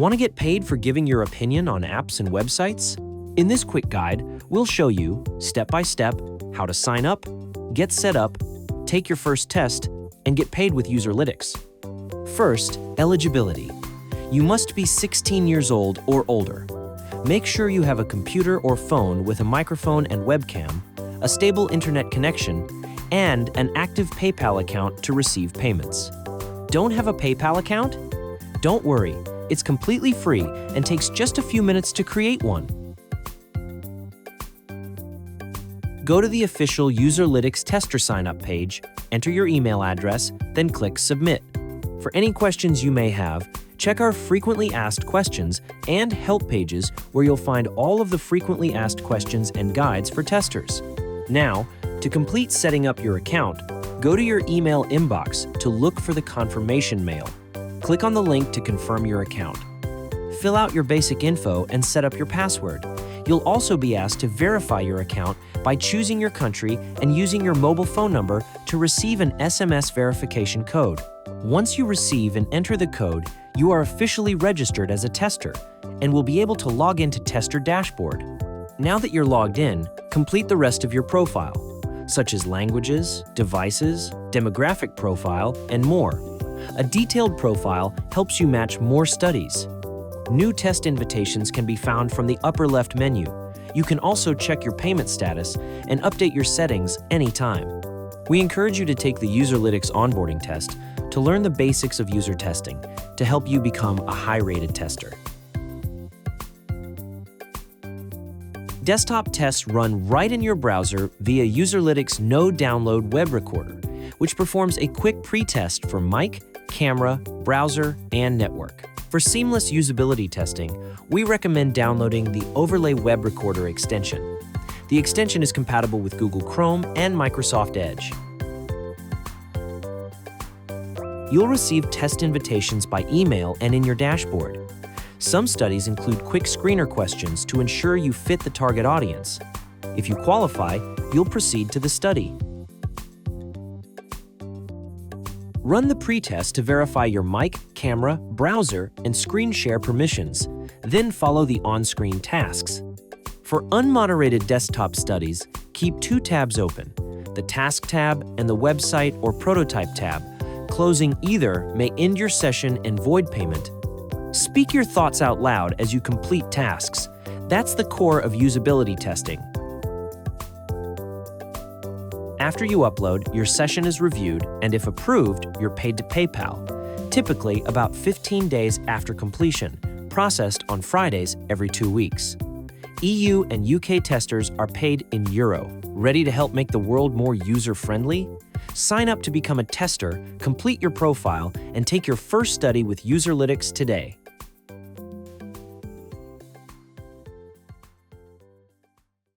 Want to get paid for giving your opinion on apps and websites? In this quick guide, we'll show you, step by step, how to sign up, get set up, take your first test, and get paid with Userlytics. First, eligibility. You must be 16 years old or older. Make sure you have a computer or phone with a microphone and webcam, a stable internet connection, and an active PayPal account to receive payments. Don't have a PayPal account? Don't worry, it's completely free and takes just a few minutes to create one. Go to the official Userlytics tester sign-up page, enter your email address, then click Submit. For any questions you may have, check our frequently asked questions and help pages where you'll find all of the frequently asked questions and guides for testers. Now, to complete setting up your account, go to your email inbox to look for the confirmation mail. Click on the link to confirm your account. Fill out your basic info and set up your password. You'll also be asked to verify your account by choosing your country and using your mobile phone number to receive an SMS verification code. Once you receive and enter the code, you are officially registered as a tester and will be able to log into Tester Dashboard. Now that you're logged in, complete the rest of your profile, such as languages, devices, demographic profile, and more. A detailed profile helps you match more studies. New test invitations can be found from the upper left menu. You can also check your payment status and update your settings anytime. We encourage you to take the Userlytics onboarding test to learn the basics of user testing to help you become a high-rated tester. Desktop tests run right in your browser via Userlytics no-download web recorder, which performs a quick pre-test for mic, camera, browser, and network. For seamless usability testing, we recommend downloading the Overlay Web Recorder extension. The extension is compatible with Google Chrome and Microsoft Edge. You'll receive test invitations by email and in your dashboard. Some studies include quick screener questions to ensure you fit the target audience. If you qualify, you'll proceed to the study. Run the pretest to verify your mic, camera, browser, and screen share permissions, then follow the on-screen tasks. For unmoderated desktop studies, keep two tabs open, the Task tab and the Website or Prototype tab. Closing either may end your session and void payment. Speak your thoughts out loud as you complete tasks. That's the core of usability testing. After you upload, your session is reviewed, and if approved, you're paid to PayPal, typically about 15 days after completion, processed on Fridays every 2 weeks. EU and UK testers are paid in Euro. Ready to help make the world more user-friendly? Sign up to become a tester, complete your profile, and take your first study with Userlytics today.